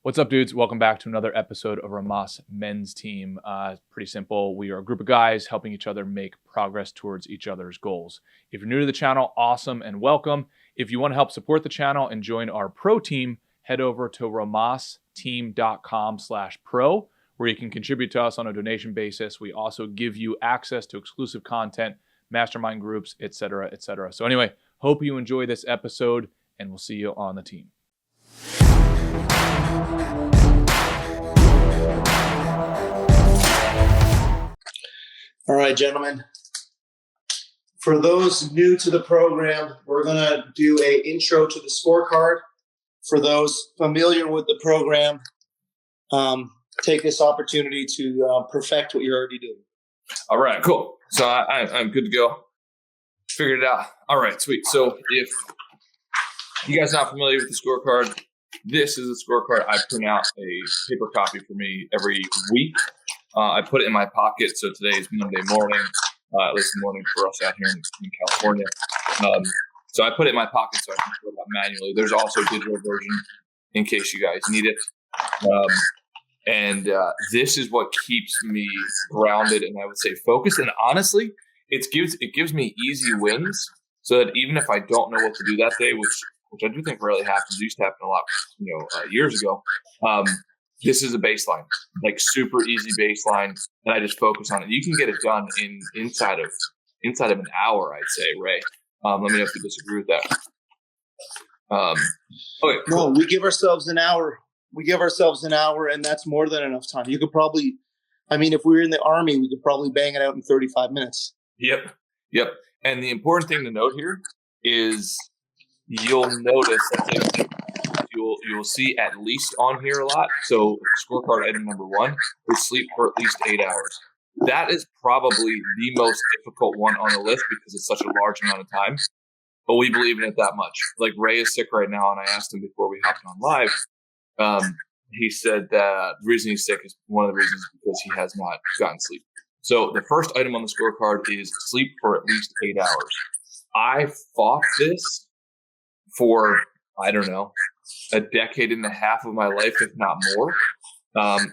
What's up, dudes? Welcome back to another episode of Rhomas Men's Team. Pretty simple. We are a group of guys helping each other make progress towards each other's goals. If you're new to the channel, awesome and welcome. If you want to help support the channel and join our pro team, head over to rhomasteam.com/pro, where you can contribute to us on a donation basis. We also give you access to exclusive content, mastermind groups, etc., etc. So anyway, hope you enjoy this episode, and we'll see you on the team. All right, gentlemen. For those new to the program, we're going to do an intro to the scorecard. For those familiar with the program, take this opportunity to perfect what you're already doing. All right, cool. So I'm good to go. Figured it out. All right, sweet. So if you guys are not familiar with the scorecard, this is a scorecard I print out a paper copy for me every week. I put it in my pocket. So today is Monday morning, at least morning for us out here in California. So I put it in my pocket so I can fill it out manually. There's also a digital version in case you guys need it. This is what keeps me grounded and I would say focused. And honestly, it gives me easy wins so that even if I don't know what to do that day, which I do think rarely happens, used to happen a lot, years ago. This is a baseline, like super easy baseline, and I just focus on it. You can get it done inside of an hour, I'd say, Ray. Let me know if you disagree with that. Okay, cool. No, we give ourselves an hour. And that's more than enough time. You could probably, if we were in the Army, we could probably bang it out in 35 minutes. Yep. And the important thing to note here is you'll notice that you'll see at least on here a lot. So scorecard item number 1 is sleep for at least 8 hours. That is probably the most difficult one on the list because it's such a large amount of time. But we believe in it that much. Like Ray is sick right now, and I asked him before we hopped on live. He said that the reason he's sick is one of the reasons because he has not gotten sleep. So the first item on the scorecard is sleep for at least 8 hours. I fought this for, I don't know, a decade and a half of my life, if not more.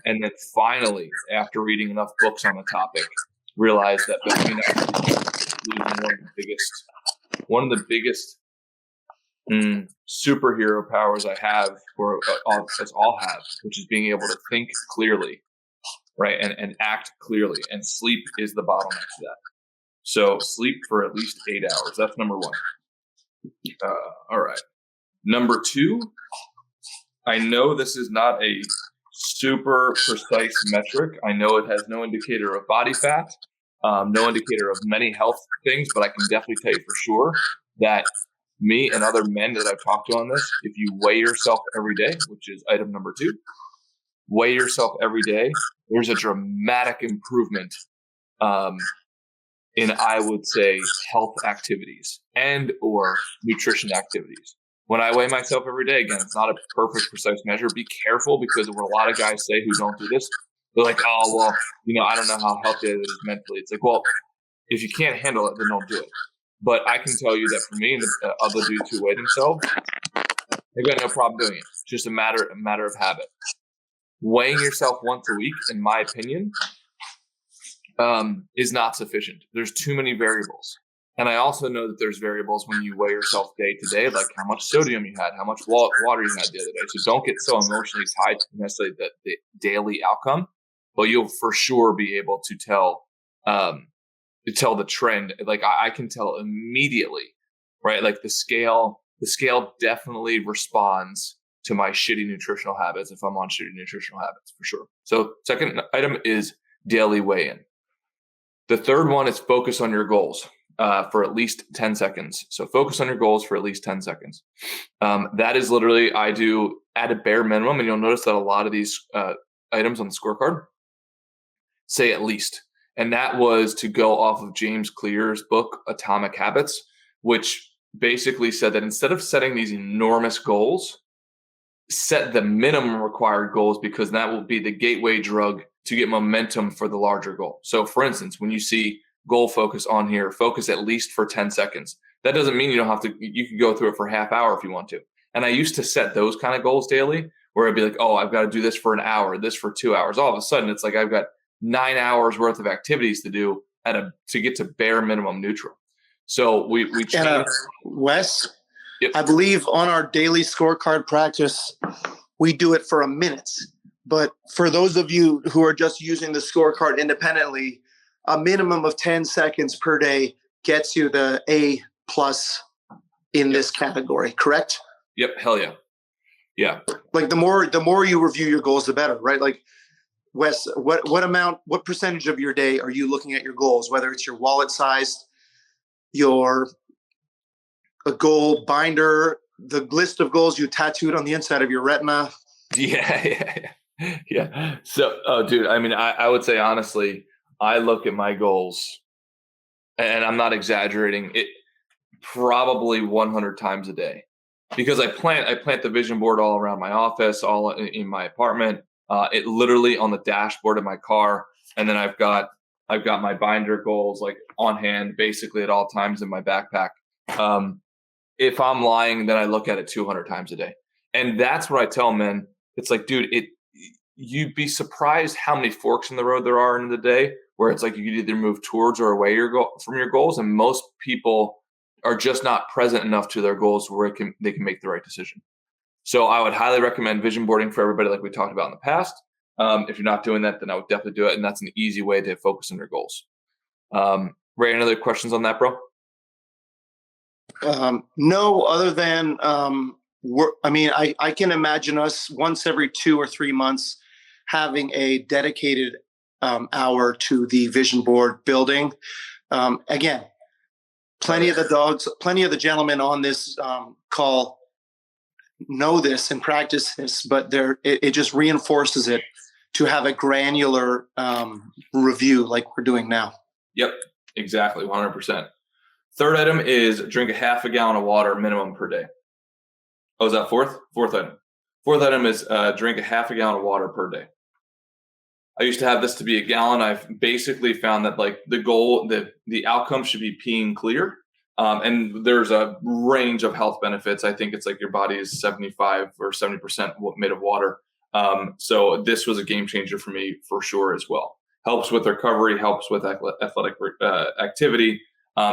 And then finally, after reading enough books on the topic, realized that between one of the biggest superhero powers I have, or us all have, which is being able to think clearly, right, and act clearly. And sleep is the bottleneck to that. So sleep for at least 8 hours. That's number 1. All right. Number 2, I know this is not a super precise metric. I know it has no indicator of body fat, no indicator of many health things, but I can definitely tell you for sure that me and other men that I've talked to on this, if you weigh yourself every day, which is item number 2, weigh yourself every day, there's a dramatic improvement in, I would say, health activities and or nutrition activities. When I weigh myself every day, again, it's not a perfect, precise measure. Be careful because what a lot of guys say who don't do this, they're like, oh, well, I don't know how healthy it is mentally. It's like, well, if you can't handle it, then don't do it. But I can tell you that for me and the other dudes who weigh themselves, they've got no problem doing it. It's just a matter of habit. Weighing yourself once a week, in my opinion, is not sufficient. There's too many variables. And I also know that there's variables when you weigh yourself day to day, like how much sodium you had, how much water you had the other day. So don't get so emotionally tied to necessarily the daily outcome, but you'll for sure be able to tell the trend. Like I can tell immediately, right? Like the scale definitely responds to my shitty nutritional habits if I'm on shitty nutritional habits, for sure. So second item is daily weigh-in. The third one is focus on your goals. For at least 10 seconds. So focus on your goals for at least 10 seconds. That is literally, I do at a bare minimum, and you'll notice that a lot of these items on the scorecard say at least. And that was to go off of James Clear's book, Atomic Habits, which basically said that instead of setting these enormous goals, set the minimum required goals because that will be the gateway drug to get momentum for the larger goal. So for instance, when you see goal focus on here, focus at least for 10 seconds. That doesn't mean you don't have to, you can go through it for a half hour if you want to. And I used to set those kind of goals daily where I'd be like, oh, I've got to do this for an hour, this for 2 hours. All of a sudden, it's like I've got 9 hours worth of activities to do to get to bare minimum neutral. So we changed. And Wes, Yep. I believe on our daily scorecard practice, we do it for a minute. But for those of you who are just using the scorecard independently, a minimum of 10 seconds per day gets you the A+ in this category, correct? Yep. Hell yeah. Yeah. Like the more you review your goals, the better, right? Like, Wes, what percentage of your day are you looking at your goals, whether it's your wallet size, a goal binder, the list of goals you tattooed on the inside of your retina? Yeah. So, dude, I mean, I would say, honestly, I look at my goals, and I'm not exaggerating, it probably 100 times a day, because I plant the vision board all around my office, all in my apartment, it literally on the dashboard of my car. And then I've got my binder goals like on hand, basically at all times in my backpack. If I'm lying, then I look at it 200 times a day. And that's what I tell men. It's like, dude, you'd be surprised how many forks in the road there are in the day, where it's like you could either move towards or away from your goals. And most people are just not present enough to their goals where they can make the right decision. So I would highly recommend vision boarding for everybody, like we talked about in the past. If you're not doing that, then I would definitely do it. And that's an easy way to focus on your goals. Ray, any other questions on that, bro? No, other than, I can imagine us once every 2 or 3 months having a dedicated hour to the vision board building. Again, plenty of the gentlemen on this call know this and practice this, but it just reinforces it to have a granular review like we're doing now. Yep, exactly, 100%. Third item is drink a half a gallon of water minimum per day. Oh, is that fourth? Fourth item. Fourth item is drink a half a gallon of water per day. I used to have this to be a gallon. I've basically found that like the goal, the outcome should be peeing clear. And there's a range of health benefits. I think it's like your body is 75 or 70% made of water. So this was a game changer for me for sure as well. Helps with recovery, helps with athletic activity,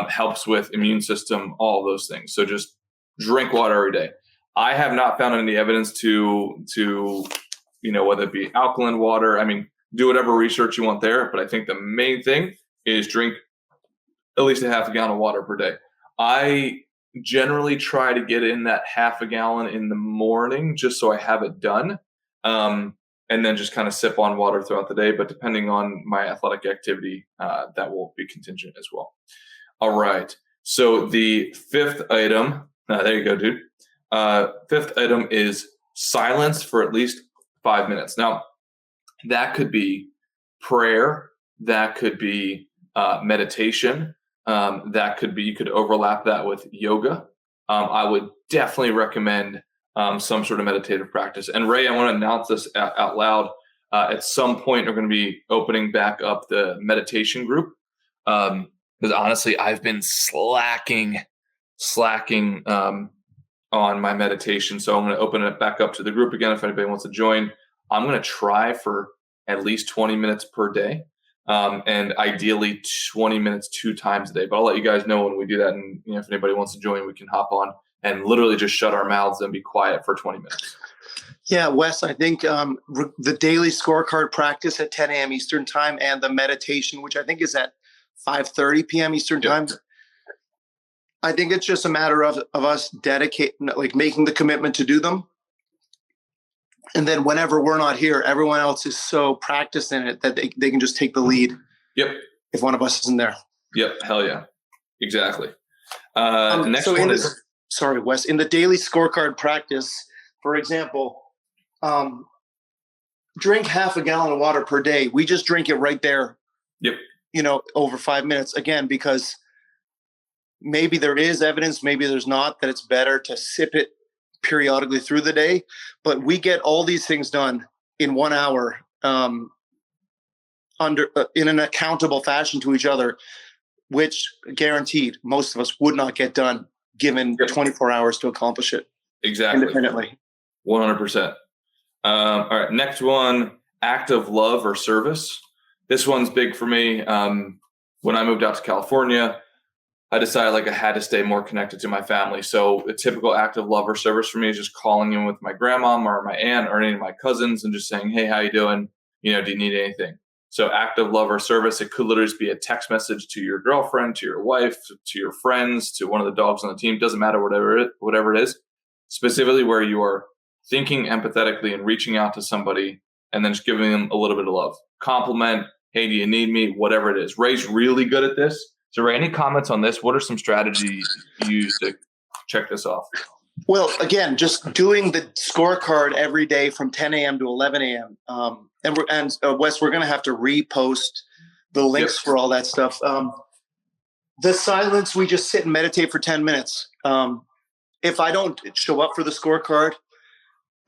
helps with immune system, all of those things. So just drink water every day. I have not found any evidence to whether it be alkaline water. I mean, do whatever research you want there, but I think the main thing is drink at least a half a gallon of water per day. I generally try to get in that half a gallon in the morning just so I have it done, and then just kind of sip on water throughout the day. But depending on my athletic activity, that will be contingent as well. All right. So the fifth item, there you go, dude. Fifth item is silence for at least 5 minutes. Now, that could be prayer. That could be meditation. That could be, you could overlap that with yoga. I would definitely recommend some sort of meditative practice. And Ray, I want to announce this out loud. At some point, we're going to be opening back up the meditation group. Because honestly, I've been slacking on my meditation. So I'm going to open it back up to the group again if anybody wants to join. I'm going to try for at least 20 minutes per day. And ideally 20 minutes 2 times a day. But I'll let you guys know when we do that. And if anybody wants to join, we can hop on and literally just shut our mouths and be quiet for 20 minutes. Yeah, Wes, I think the daily scorecard practice at 10 a.m. Eastern time and the meditation, which I think is at 5:30 p.m. Eastern time. I think it's just a matter of us making the commitment to do them. And then whenever we're not here, everyone else is so practiced in it that they can just take the lead. Yep. If one of us isn't there. Yep. Hell yeah. Exactly. The next one is... Sorry, Wes. In the daily scorecard practice, for example, drink half a gallon of water per day. We just drink it right there. Yep. Over 5 minutes. Again, because maybe there is evidence, maybe there's not, that it's better to sip it periodically through the day, but we get all these things done in 1 hour in an accountable fashion to each other, which guaranteed most of us would not get done given 24 hours to accomplish it. Exactly. Independently. 100%. All right, next one, act of love or service. This one's big for me. When I moved out to California, I decided like I had to stay more connected to my family. So a typical act of love or service for me is just calling in with my grandma or my aunt or any of my cousins and just saying, hey, how you doing? Do you need anything? So act of love or service, it could literally be a text message to your girlfriend, to your wife, to your friends, to one of the dogs on the team. Doesn't matter, whatever it is, specifically where you are thinking empathetically and reaching out to somebody and then just giving them a little bit of love. Compliment, hey, do you need me? Whatever it is. Ray's really good at this. So, Ray, any comments on this? What are some strategies you use to check this off? Well, again, just doing the scorecard every day from 10 a.m. to 11 a.m. And Wes, we're going to have to repost the links for all that stuff. The silence, we just sit and meditate for 10 minutes. If I don't show up for the scorecard,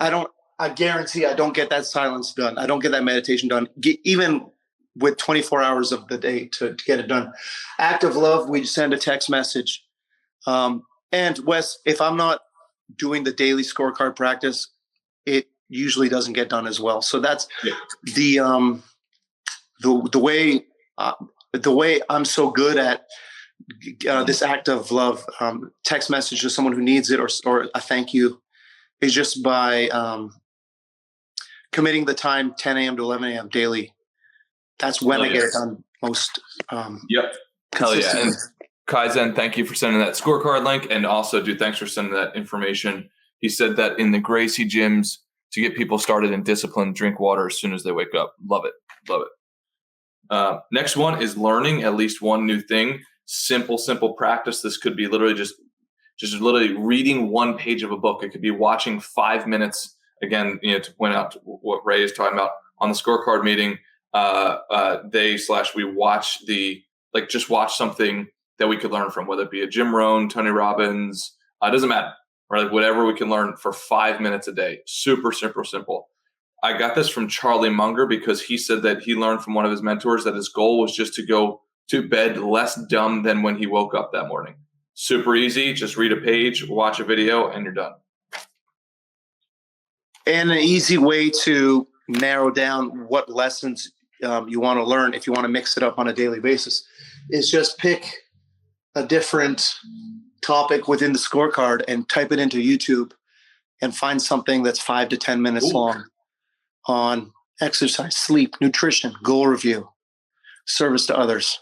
I guarantee I don't get that silence done. I don't get that meditation done, even with 24 hours of the day to get it done. Act of love, we send a text message. And Wes, if I'm not doing the daily scorecard practice, it usually doesn't get done as well. So that's the way I'm so good at this act of love. Text message to someone who needs it or a thank you is just by committing the time 10 a.m. to 11 a.m. daily. That's when I get it done most. Hell yeah. And Kaizen, thank you for sending that scorecard link. And also, dude, thanks for sending that information. He said that in the Gracie gyms to get people started in discipline, drink water as soon as they wake up. Love it. Love it. Next one is learning at least one new thing. Simple practice. This could be literally just literally reading one page of a book. It could be watching 5 minutes. Again, to point out what Ray is talking about on the scorecard meeting. We watch just watch something that we could learn from, whether it be a Jim Rohn, Tony Robbins, it doesn't matter, or whatever we can learn for 5 minutes a day. Super simple. I got this from Charlie Munger because he said that he learned from one of his mentors that his goal was just to go to bed less dumb than when he woke up that morning. Super easy. Just read a page, watch a video, and you're done. And an easy way to narrow down what lessons you want to learn, if you want to mix it up on a daily basis, is just pick a different topic within the scorecard and type it into YouTube and find something that's 5 to 10 minutes long on exercise, sleep, nutrition, goal review, service to others.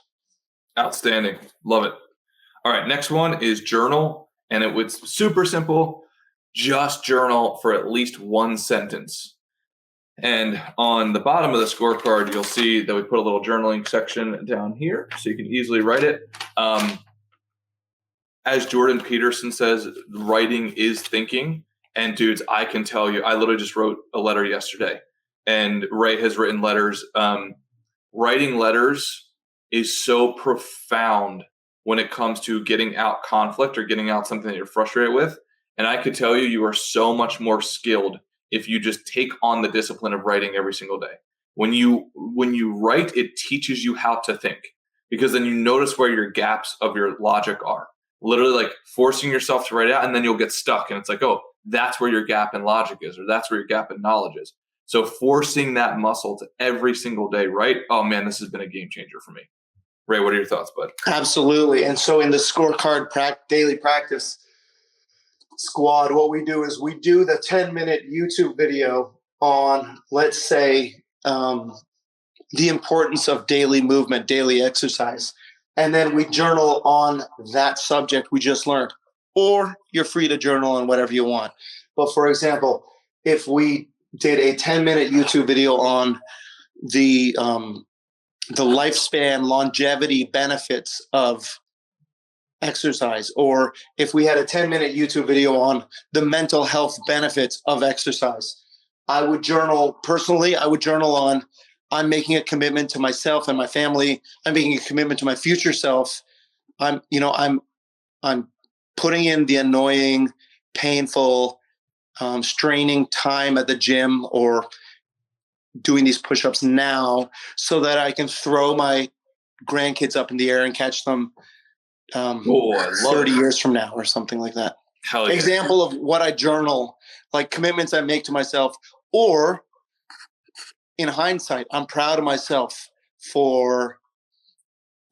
Outstanding. Love it. All right. Next one is journal. And it was super simple. Just journal for at least one sentence. And on the bottom of the scorecard, you'll see that we put a little journaling section down here so you can easily write it. As Jordan Peterson says, writing is thinking. And dudes, I can tell you, I literally just wrote a letter yesterday. And Ray has written letters. Writing letters is so profound when it comes to getting out conflict or getting out something that you're frustrated with. And I could tell you, you are so much more skilled if you just take on the discipline of writing every single day. When you write, it teaches you how to think, because then you notice where your gaps of your logic are. Literally forcing yourself to write it out, and then you'll get stuck. And it's like, oh, that's where your gap in logic is, or that's where your gap in knowledge is. So forcing that muscle to every single day, right? Oh man, this has been a game changer for me. Ray, what are your thoughts, bud? Absolutely. And so in the scorecard daily practice squad, what we do is we do the 10-minute YouTube video on, let's say, the importance of daily movement, daily exercise. And then we journal on that subject we just learned. Or you're free to journal on whatever you want. But for example, if we did a 10-minute YouTube video on the lifespan longevity benefits of exercise, or if we had a 10-minute YouTube video on the mental health benefits of exercise, I would journal personally. I would journal on, I'm making a commitment to myself and my family. I'm making a commitment to my future self. I'm putting in the annoying, painful, straining time at the gym or doing these push-ups now so that I can throw my grandkids up in the air and catch them 30 years from now or something like that. Hell yeah. Example of what I journal, like commitments I make to myself Or in hindsight, I'm proud of myself for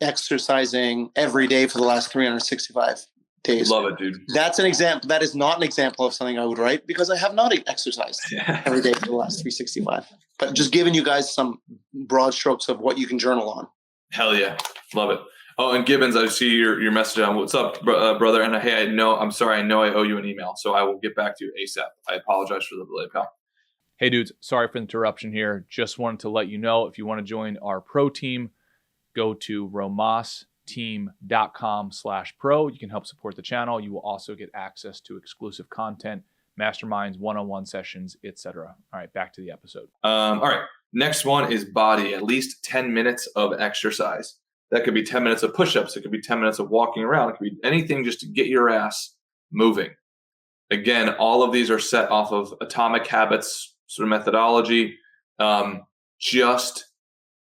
exercising every day for the last 365 days. Love it, dude. That's an example. That is not an example of something I would write because I have not exercised every day for the last 365. But just giving you guys some broad strokes of what you can journal on. Hell yeah. Love it. Oh, and Gibbons, I see your message on what's up, brother. And hey, I'm sorry. I know I owe you an email, so I will get back to you ASAP. I apologize for the delay, pal. Hey dudes, sorry for the interruption here. Just wanted to let you know, if you want to join our pro team, go to romasteam.com/pro. You can help support the channel. You will also get access to exclusive content, masterminds, one-on-one sessions, etc. All right, back to the episode. All right. Next one is body, at least 10 minutes of exercise. That could be 10 minutes of push-ups. It could be 10 minutes of walking around. It could be anything just to get your ass moving. Again, all of these are set off of Atomic Habits sort of methodology. Just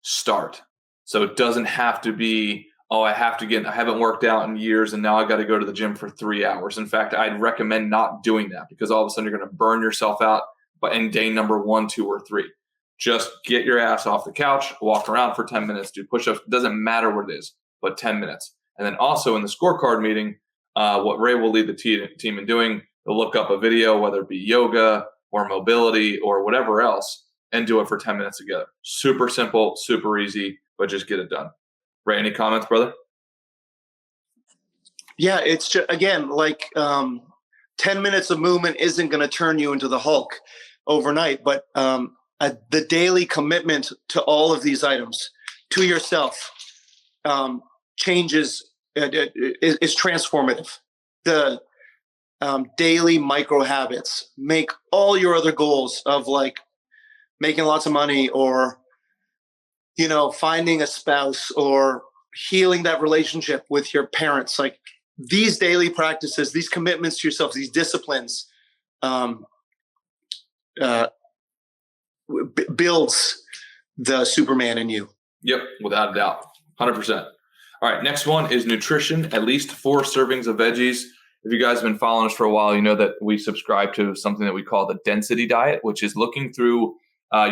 start. So it doesn't have to be, I haven't worked out in years and now I got to go to the gym for 3 hours. In fact, I'd recommend not doing that because all of a sudden you're going to burn yourself out in day number 1, 2, or 3. Just get your ass off the couch, walk around for 10 minutes, do push-ups. It doesn't matter what it is, but 10 minutes. And then also in the scorecard meeting, what Ray will lead the team in doing, they'll look up a video, whether it be yoga or mobility or whatever else, and do it for 10 minutes together. Super simple, super easy, but just get it done. Ray, any comments, brother? Yeah, it's just, again, like 10 minutes of movement isn't going to turn you into the Hulk overnight, but the daily commitment to all of these items to yourself changes, is transformative. The daily micro habits make all your other goals of like making lots of money or, finding a spouse or healing that relationship with your parents. Like these daily practices, these commitments to yourself, these disciplines, builds the Superman in you. Yep, without a doubt, 100%. All right, next one is nutrition, at least 4 servings of veggies. If you guys have been following us for a while, you know that we subscribe to something that we call the density diet, which is looking through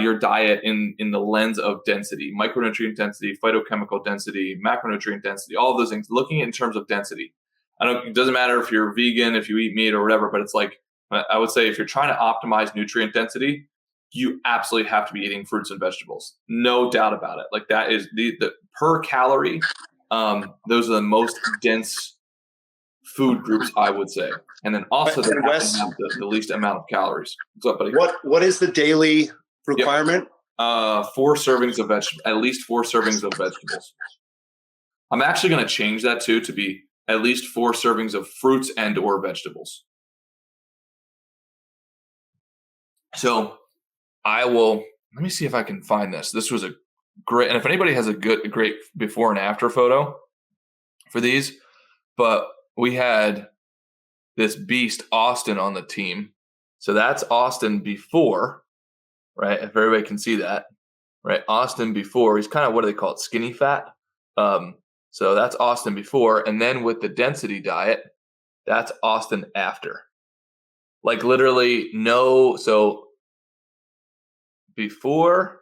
your diet in the lens of density, micronutrient density, phytochemical density, macronutrient density, all of those things, looking in terms of density. It doesn't matter if you're vegan, if you eat meat or whatever, but it's like, I would say if you're trying to optimize nutrient density, you absolutely have to be eating fruits and vegetables. No doubt about it. Like that is the per calorie. Those are the most dense food groups, I would say. And then also they have the least amount of calories. What's up, buddy? What is the daily requirement? 4 servings of vegetables, at least 4 servings of vegetables. I'm actually going to change that to be at least 4 servings of fruits and or vegetables. So let me see if I can find this. This was a great, and if anybody has a great before and after photo for these, but we had this beast, Austin, on the team. So that's Austin before, right? If everybody can see that, right? Austin before, he's kind of, what do they call it? Skinny fat. So that's Austin before. And then with the density diet, that's Austin after. Like literally so before,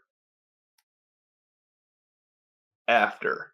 after.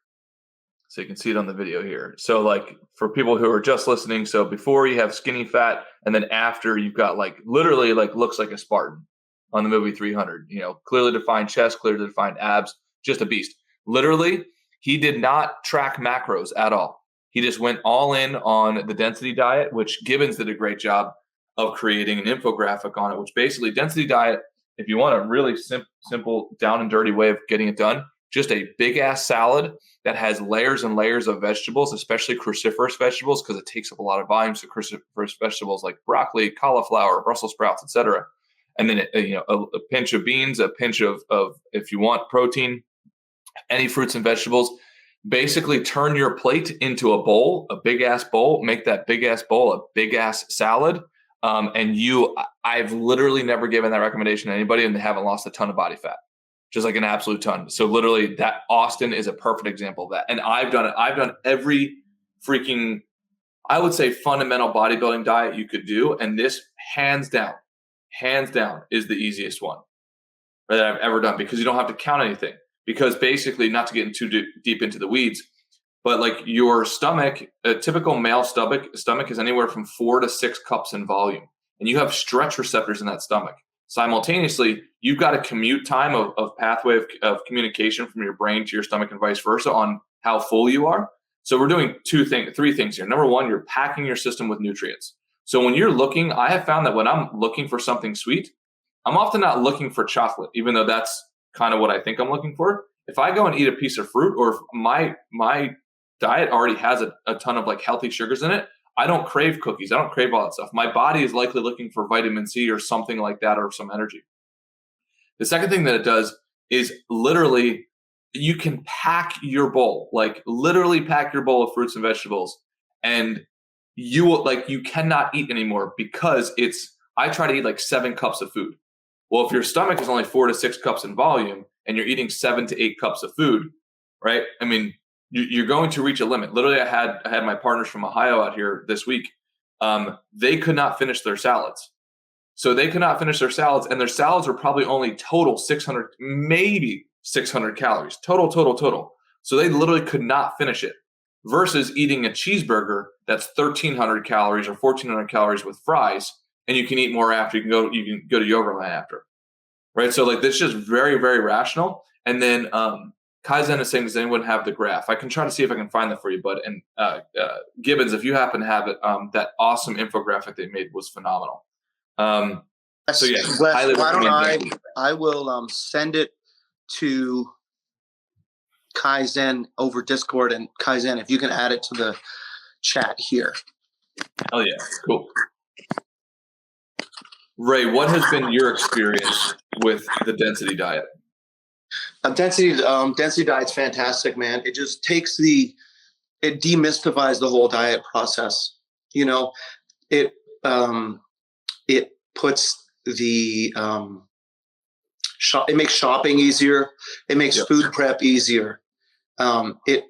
So you can see it on the video here. So like for people who are just listening, so before you have skinny fat, and then after you've got like literally like looks like a Spartan on the movie 300, clearly defined chest, clearly defined abs, just a beast. Literally, he did not track macros at all. He just went all in on the density diet, which Gibbons did a great job of creating an infographic on it, which basically density diet, if you want a really simple down and dirty way of getting it done, just a big ass salad that has layers and layers of vegetables, especially cruciferous vegetables, because it takes up a lot of volume. So cruciferous vegetables like broccoli, cauliflower, Brussels sprouts, etc. And then a pinch of beans, a pinch of if you want protein, any fruits and vegetables. Basically turn your plate into a bowl, a big ass bowl, make that big ass bowl a big ass salad. I've literally never given that recommendation to anybody and they haven't lost a ton of body fat, just like an absolute ton. So literally that Austin is a perfect example of that. And I've done it. I've done every freaking, I would say, fundamental bodybuilding diet you could do. And this hands down hands down, is the easiest one that I've ever done, because you don't have to count anything. Because basically, not to get too deep into the weeds, but like your stomach, a typical male stomach is anywhere from 4 to 6 cups in volume. And you have stretch receptors in that stomach. Simultaneously, you've got a commute time of pathway of communication from your brain to your stomach and vice versa on how full you are. So we're doing three things here. Number one, you're packing your system with nutrients. So when you're looking, I have found that when I'm looking for something sweet, I'm often not looking for chocolate, even though that's kind of what I think I'm looking for. If I go and eat a piece of fruit, or if my diet already has a ton of like healthy sugars in it, I don't crave cookies. I don't crave all that stuff. My body is likely looking for vitamin C or something like that, or some energy. The second thing that it does is literally you can pack your bowl, like literally pack your bowl of fruits and vegetables, and you cannot eat anymore, because I try to eat like 7 cups of food. Well, if your stomach is only 4 to 6 cups in volume and you're eating 7 to 8 cups of food, right? I mean, you're going to reach a limit. Literally, I had my partners from Ohio out here this week. They could not finish their salads. So they could not finish their salads, and their salads were probably only total 600, maybe 600 calories, total. So they literally could not finish it, versus eating a cheeseburger that's 1,300 calories or 1,400 calories with fries, and you can eat more after. You can go to Yogurtland after, right? So like, this is just very, very rational. And then Kaizen is saying, does anyone have the graph? I can try to see if I can find that for you, bud. And Gibbons, if you happen to have it, that awesome infographic they made was phenomenal. So yeah, why don't I will send it to Kaizen over Discord, and Kaizen, if you can add it to the chat here. Oh yeah, cool. Ray, what has been your experience with the density diet? Density diet's fantastic, man. It just it demystifies the whole diet process. You know, it puts the it makes shopping easier. It makes food prep easier. It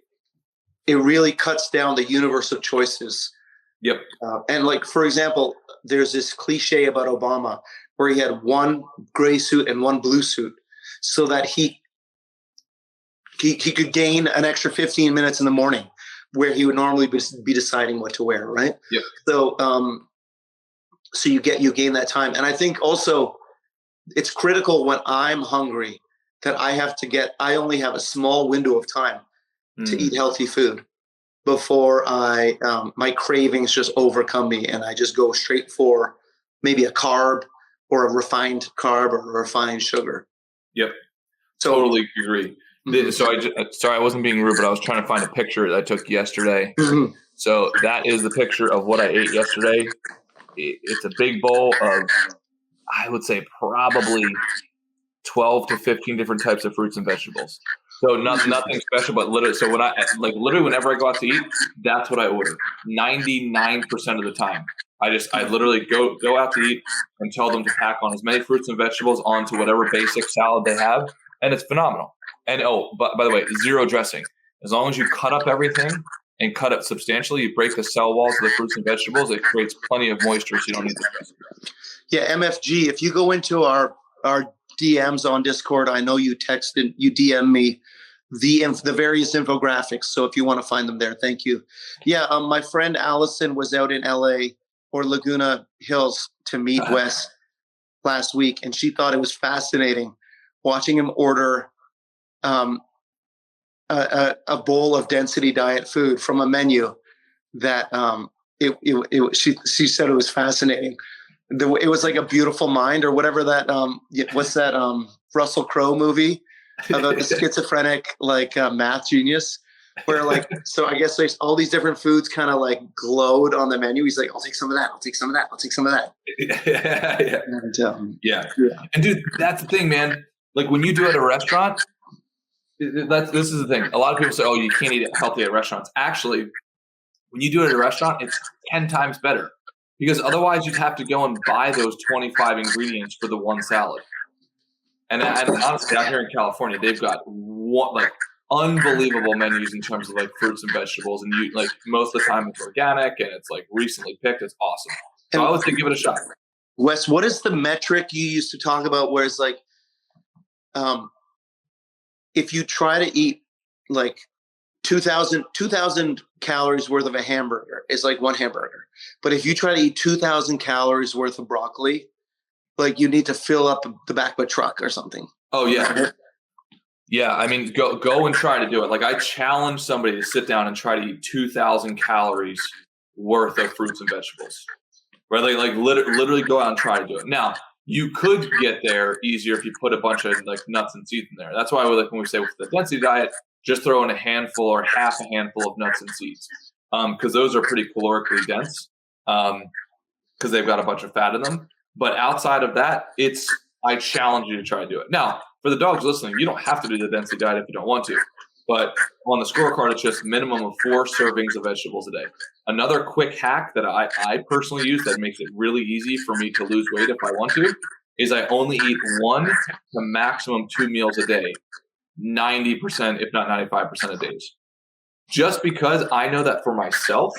really cuts down the universe of choices. Yep. And like, for example, there's this cliche about Obama where he had one gray suit and one blue suit, so that he could gain an extra 15 minutes in the morning where he would normally be deciding what to wear, right? Yep. So so you gain that time. And I think also it's critical when I'm hungry that I only have a small window of time to eat healthy food before my cravings just overcome me, and I just go straight for maybe a carb or a refined carb or a refined sugar. Yep. Totally agree. Mm-hmm. So sorry, I wasn't being rude, but I was trying to find a picture that I took yesterday. Mm-hmm. So that is the picture of what I ate yesterday. It's a big bowl of, I would say, probably 12 to 15 different types of fruits and vegetables. So nothing special, but literally whenever I go out to eat, that's what I order. 99% of the time, I literally go out to eat and tell them to pack on as many fruits and vegetables onto whatever basic salad they have, and it's phenomenal. And by the way, zero dressing. As long as you cut up everything and cut it substantially, you break the cell walls of the fruits and vegetables, it creates plenty of moisture, so you don't need the dressing. Yeah, MFG, if you go into our DMs on Discord, I know you DM me the various infographics. So if you want to find them there, thank you. Yeah, my friend Allison was out in LA or Laguna Hills to meet Wes last week, and she thought it was fascinating watching him order a bowl of density diet food from a menu that she said it was fascinating. It was like A Beautiful Mind or whatever that what's that Russell Crowe movie about the schizophrenic math genius, where so I guess there's all these different foods kind of like glowed on the menu. He's like, I'll take some of that, I'll take some of that, I'll take some of that. Yeah. And, yeah. And dude, that's the thing, man. Like when you do it at a restaurant, this is the thing. A lot of people say, oh, you can't eat healthy at restaurants. Actually, when you do it at a restaurant, it's 10 times better. Because otherwise you'd have to go and buy those 25 ingredients for the one salad. And honestly, out here in California, they've got unbelievable menus in terms of fruits and vegetables. And most of the time it's organic and it's recently picked. It's awesome. So I would say give it a shot. Wes, what is the metric you used to talk about where it's like, if you try to eat like 2,000 calories worth of a hamburger, it's like one hamburger. But if you try to eat 2,000 calories worth of broccoli, like you need to fill up the back of a truck or something. Oh yeah. Yeah. I mean, go and try to do it. Like I challenge somebody to sit down and try to eat 2,000 calories worth of fruits and vegetables. Right? Like literally go out and try to do it. Now, you could get there easier if you put a bunch of like nuts and seeds in there. That's why when we say with the density diet, just throw in a handful or half a handful of nuts and seeds, because those are pretty calorically dense, because they've got a bunch of fat in them. But outside of that, I challenge you to try to do it. Now, for the dogs listening, you don't have to do the density diet if you don't want to. But on the scorecard, it's just minimum of 4 servings of vegetables a day. Another quick hack that I personally use that makes it really easy for me to lose weight if I want to is I only eat 1 to maximum 2 meals a day, 90%, if not 95% of days. Just because I know that for myself,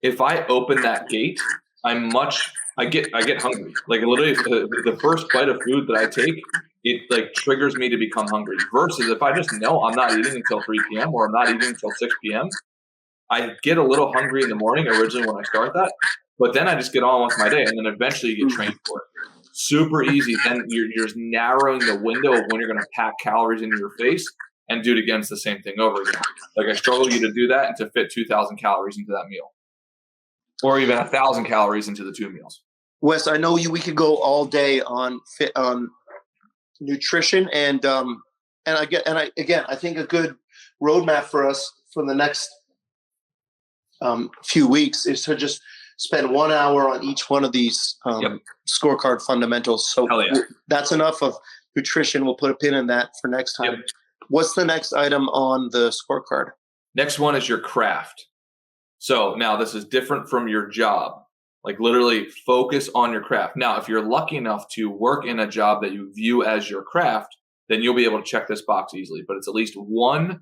if I open that gate, I get hungry. Like literally the first bite of food that I take, it like triggers me to become hungry, versus if I just know I'm not eating until 3 p.m. or I'm not eating until 6 p.m. I get a little hungry in the morning originally when I start that, but then I just get on with my day, and then eventually you get trained for it. Super easy. Then you're just narrowing the window of when you're going to pack calories into your face and do it again. It's the same thing over again. Like I struggle you to do that and to fit 2,000 calories into that meal, or even 1,000 calories into the 2 meals. Wes, I know we could go all day on nutrition, and I think a good roadmap for us for the next few weeks is to just spend 1 hour on each one of these scorecard fundamentals. So that's enough of nutrition. We'll put a pin in that for next time. Yep. What's the next item on the scorecard? Next one is your craft. So now this is different from your job. Like literally focus on your craft. Now, if you're lucky enough to work in a job that you view as your craft, then you'll be able to check this box easily. But it's at least 1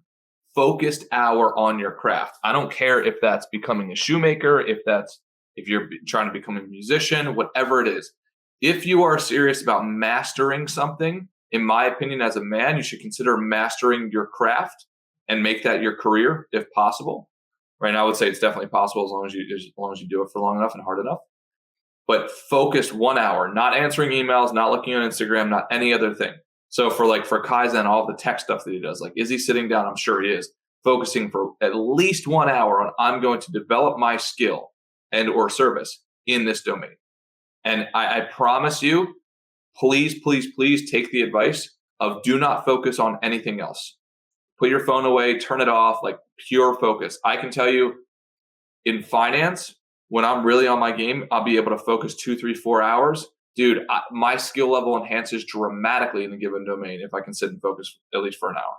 focused hour on your craft. I don't care if that's becoming a shoemaker, if you're trying to become a musician, whatever it is. If you are serious about mastering something, in my opinion, as a man, you should consider mastering your craft and make that your career if possible. Right now, I would say it's definitely possible as long as you do it for long enough and hard enough. But focus 1 hour, not answering emails, not looking on Instagram, not any other thing. So for Kaizen, all the tech stuff that he does, like, is he sitting down? I'm sure he is. Focusing for at least 1 hour on, I'm going to develop my skill and or service in this domain. And I promise you, please, please, please take the advice of do not focus on anything else. Put your phone away, turn it off, like pure focus. I can tell you in finance, when I'm really on my game, I'll be able to focus 2, 3, 4 hours. Dude, my skill level enhances dramatically in a given domain if I can sit and focus at least for an hour.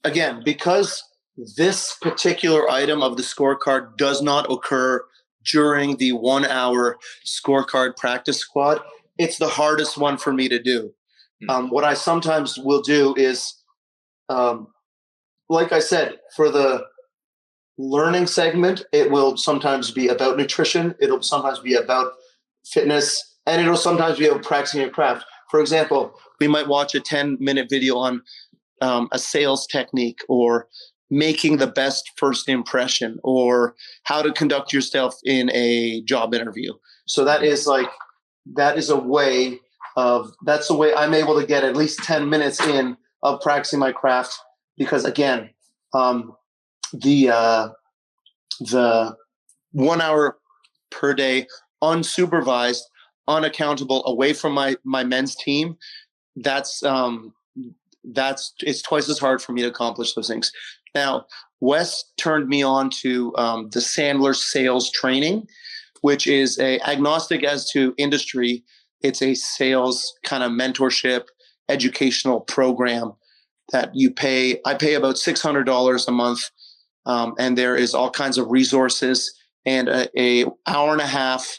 Again, because this particular item of the scorecard does not occur during the 1 hour scorecard practice squad, it's the hardest one for me to do. What I sometimes will do is, like I said, for the learning segment, it will sometimes be about nutrition. It'll sometimes be about fitness, and it'll sometimes be about practicing your craft. For example, we might watch a 10-minute video on a sales technique, or making the best first impression, or how to conduct yourself in a job interview. So that's the way I'm able to get at least 10 minutes in of practicing my craft, because again, the 1 hour per day, unsupervised, unaccountable, away from my men's team, it's twice as hard for me to accomplish those things. Now, Wes turned me on to the Sandler sales training, which is agnostic as to industry. It's a sales kind of mentorship, educational program that I pay about $600 a month. And there is all kinds of resources and an hour and a half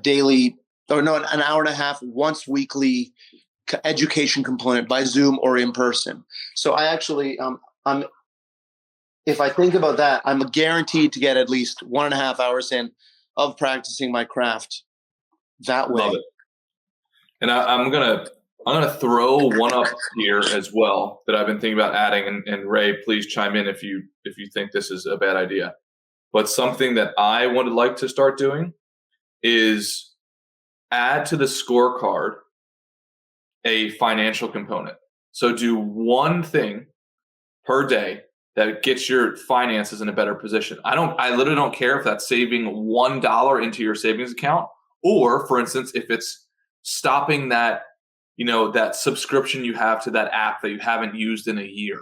daily, an hour and a half once weekly education component by Zoom or in person. So I actually, if I think about that, I'm guaranteed to get at least 1.5 hours in of practicing my craft that way. Love it. And I'm gonna throw one up here as well that I've been thinking about adding. And Ray, please chime in if you think this is a bad idea. But something that I would like to start doing is add to the scorecard a financial component. So do one thing per day that gets your finances in a better position. I literally don't care if that's saving $1 into your savings account, or for instance, if it's stopping that, that subscription you have to that app that you haven't used in a year,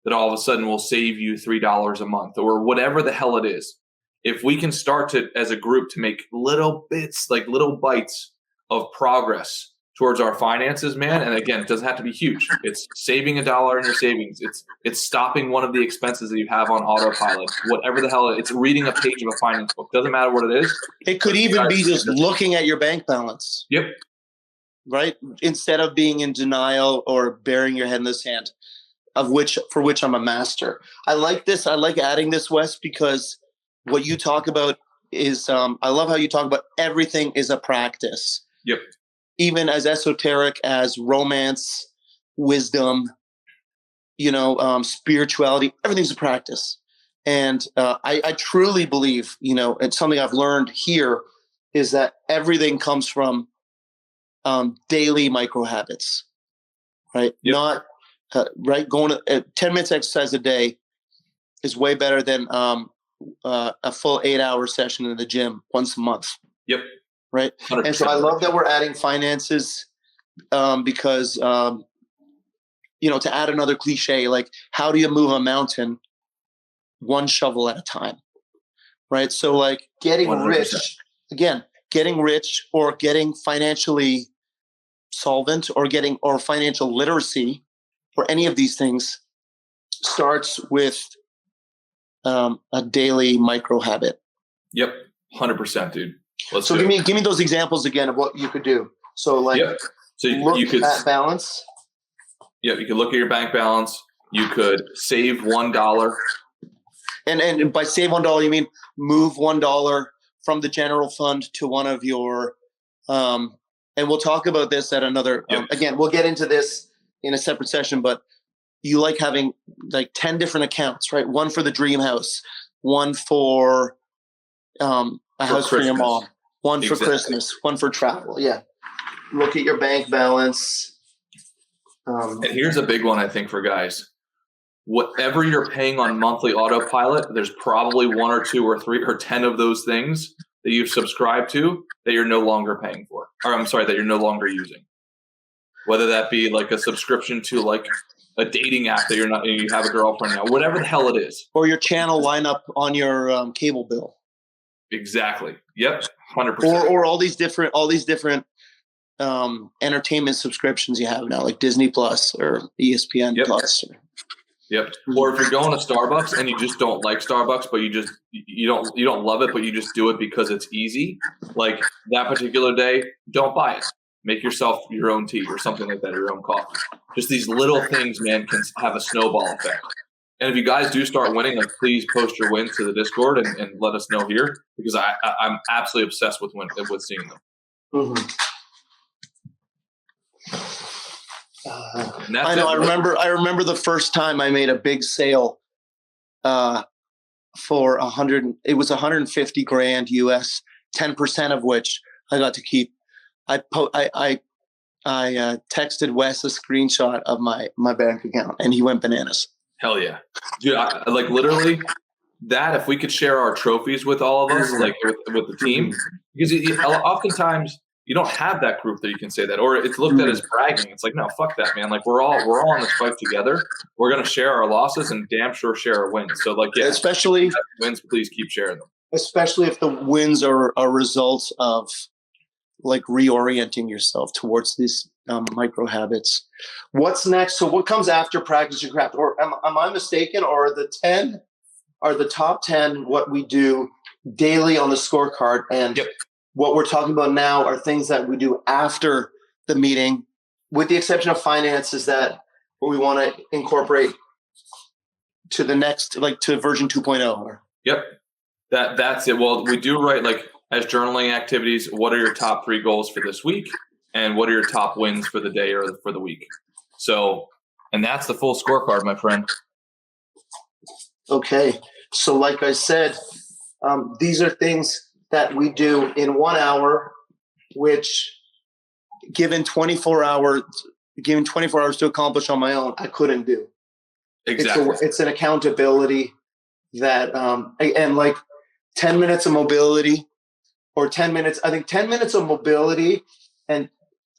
that all of a sudden will save you $3 a month, or whatever the hell it is. If we can start to, as a group, to make little bits, like little bites of progress towards our finances, man. And again, it doesn't have to be huge. It's saving $1 in your savings. It's stopping one of the expenses that you have on autopilot. Whatever the hell, it's reading a page of a finance book. Doesn't matter what it is. It could even be just looking at your bank balance. Yep. Right? Instead of being in denial or burying your head in the sand, for which I'm a master. I like this. I like adding this, Wes, because what you talk about is, I love how you talk about everything is a practice. Yep. Even as esoteric as romance, wisdom, spirituality, everything's a practice. And I truly believe, and something I've learned here is that everything comes from daily micro habits, right? Yep. Not right. Going to 10 minutes exercise a day is way better than a full 8-hour session in the gym once a month. Yep. Right. 100%. And so I love that we're adding finances because, to add another cliche, like how do you move a mountain one shovel at a time? Right. So like getting 100%. getting rich or getting financially solvent or financial literacy or any of these things starts with a daily micro habit. Yep. 100%, dude. So give me those examples again of what you could do. So like, so you could at balance. Yeah, you could look at your bank balance. You could save $1. And by save $1, you mean move $1 from the general fund to one of your. And we'll talk about this at another. Again, we'll get into this in a separate session. But you like having like 10 different accounts, right? One for the dream house, one for a house for your mom, one for Christmas, one for travel. Yeah. Look at your bank balance. And here's a big one, I think, for guys. Whatever you're paying on monthly autopilot, there's probably 1 or 2 or 3 or 10 of those things that you've subscribed to that you're no longer paying for. Or I'm sorry, that you're no longer using. Whether that be like a subscription to like a dating app that you have a girlfriend now, whatever the hell it is. Or your channel lineup on your cable bill. Exactly. Yep. 100%. Or all these different entertainment subscriptions you have now, like Disney Plus or ESPN Plus. Yep. Or if you're going to Starbucks and you just don't like Starbucks, but you don't love it, but you just do it because it's easy. Like that particular day, don't buy it. Make yourself your own tea or something like that, your own coffee. Just these little things, man, can have a snowball effect. And if you guys do start winning, like please post your wins to the Discord and let us know here, because I'm absolutely obsessed with seeing them. Mm-hmm. I know. I remember the first time I made a big sale for 100. It was 150 grand US, 10% of which I got to keep. I texted Wes a screenshot of my bank account, and he went bananas. Hell yeah, dude! Like literally, that if we could share our trophies with all of us, like with the team, because oftentimes you don't have that group that you can say that, or it's looked at as bragging. It's like, no, fuck that, man. Like we're all in this fight together. We're gonna share our losses and damn sure share our wins. So like, yeah, especially wins, please keep sharing them. Especially if the wins are a result of like reorienting yourself towards these micro habits. What's next? So what comes after practice your craft? Or am I mistaken? Or are the top 10 what we do daily on the scorecard? And what we're talking about now are things that we do after the meeting, with the exception of finances that we want to incorporate to the next, like to version 2.0. Yep. That's it. Well, we do write like as journaling activities, what are your top 3 goals for this week? And what are your top wins for the day or for the week? So, and that's the full scorecard, my friend. Okay. So like I said, these are things that we do in 1 hour, which given 24 hours to accomplish on my own, I couldn't do. Exactly. It's an accountability that, and like 10 minutes of mobility or 10 minutes, I think 10 minutes of mobility, and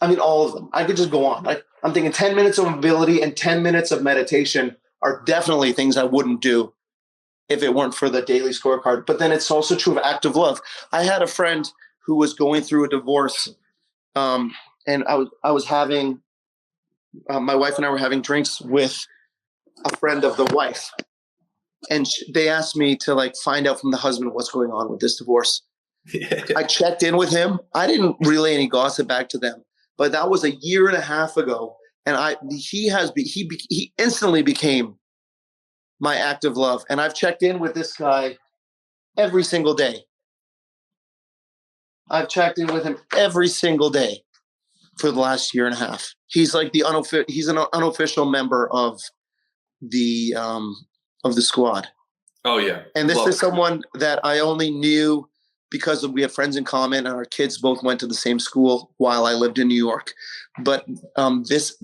I mean, all of them, I could just go on. I'm thinking 10 minutes of mobility and 10 minutes of meditation are definitely things I wouldn't do if it weren't for the daily scorecard. But then it's also true of active love. I had a friend who was going through a divorce, and I was having, my wife and I were having drinks with a friend of the wife. And they asked me to like find out from the husband what's going on with this divorce. I checked in with him. I didn't relay any gossip back to them, but that was 1.5 years ago. And he instantly became my active love. And I've checked in with this guy every single day. I've checked in with him every single day for the last 1.5 years. He's like he's an unofficial member of the squad. Oh yeah. And this is someone that I only knew because we had friends in common, and our kids both went to the same school while I lived in New York. But this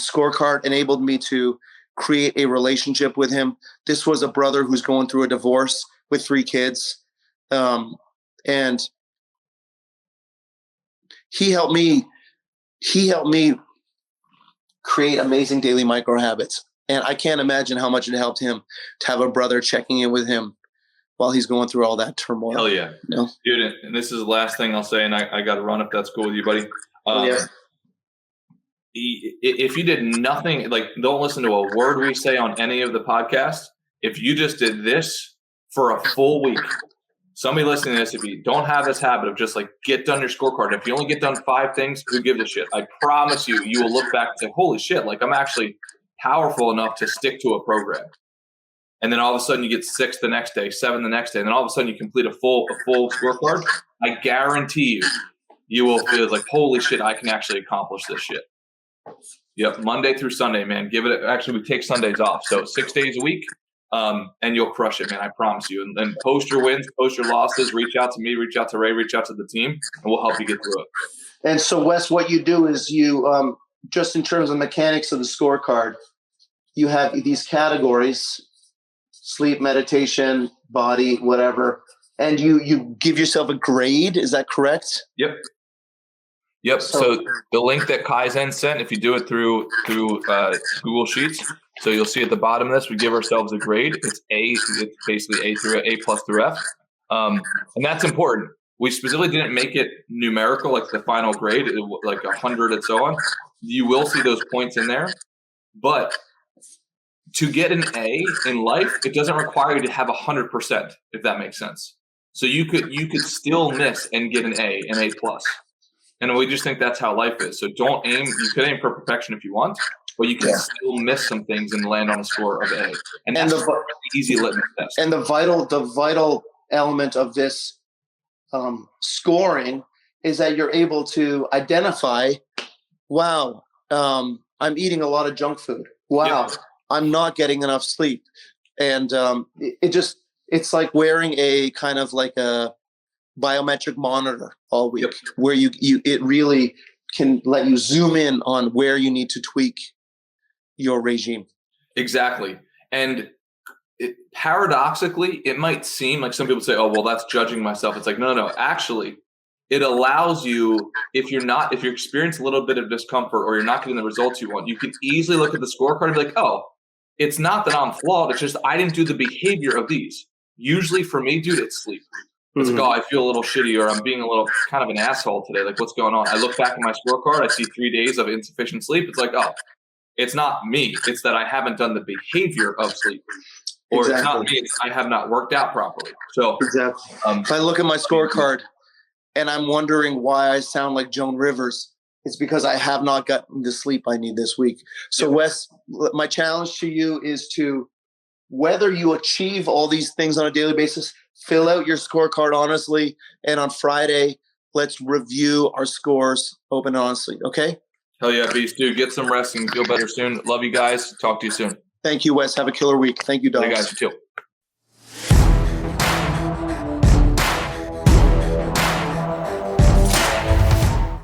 scorecard enabled me to create a relationship with him. This was a brother who's going through a divorce with 3 kids. And he helped me create amazing daily micro habits. And I can't imagine how much it helped him to have a brother checking in with him while he's going through all that turmoil. Hell yeah. You know? Dude, and this is the last thing I'll say, and I got to run if that's cool with you, buddy. Yeah. If you did nothing, like don't listen to a word we say on any of the podcasts, if you just did this for a full week, somebody listening to this, if you don't have this habit of just like get done your scorecard, if you only get done 5 things, who gives a shit? I promise you will look back and say, holy shit, like I'm actually powerful enough to stick to a program. And then all of a sudden you get 6 the next day, 7 the next day, and then all of a sudden you complete a full scorecard. I guarantee you will feel like, holy shit, I can actually accomplish this shit. Yep, Monday through Sunday, man. Give it. Actually, we take Sundays off, so 6 days a week, and you'll crush it, man. I promise you. And post your wins, post your losses. Reach out to me, reach out to Ray, reach out to the team, and we'll help you get through it. And so, Wes, what you do is you, just in terms of mechanics of the scorecard, you have these categories: sleep, meditation, body, whatever, and you give yourself a grade. Is that correct? Yep. So the link that Kaizen sent, if you do it through Google Sheets, so you'll see at the bottom of this, we give ourselves a grade. It's basically A plus through F. And that's important. We specifically didn't make it numerical, like the final grade, like 100 and so on. You will see those points in there. But to get an A in life, it doesn't require you to have 100%, if that makes sense. So you could still miss and get an A, an A plus. And we just think that's how life is. So don't aim. You could aim for perfection if you want, but you can still miss some things and land on a score of A. And that's a really easy litmus test. And the vital element of this scoring is that you're able to identify, wow, I'm eating a lot of junk food. Wow, I'm not getting enough sleep. And it's like wearing a kind of like a biometric monitor all week, where it really can let you zoom in on where you need to tweak your regime. Exactly. And paradoxically, it might seem like some people say, oh, well, that's judging myself. It's like, no. Actually, it allows you, if you experience a little bit of discomfort or you're not getting the results you want, you can easily look at the scorecard and be like, oh, it's not that I'm flawed. It's just I didn't do the behavior of these. Usually for me, dude, it's sleep. It's like, oh, I feel a little shitty, or I'm being a little kind of an asshole today. Like, what's going on? I look back at my scorecard. I see 3 days of insufficient sleep. It's like, oh, it's not me. It's that I haven't done the behavior of sleep. Or It's not me. I have not worked out properly. So if I look at my scorecard and I'm wondering why I sound like Joan Rivers, it's because I have not gotten the sleep I need this week. So Wes, my challenge to you is to, whether you achieve all these things on a daily basis, fill out your scorecard honestly. And on Friday, let's review our scores open and honestly. Okay? Hell yeah, Beast, dude. Get some rest and feel better soon. Love you guys. Talk to you soon. Thank you, Wes. Have a killer week. Thank you, Dogs. Hey guys, you too.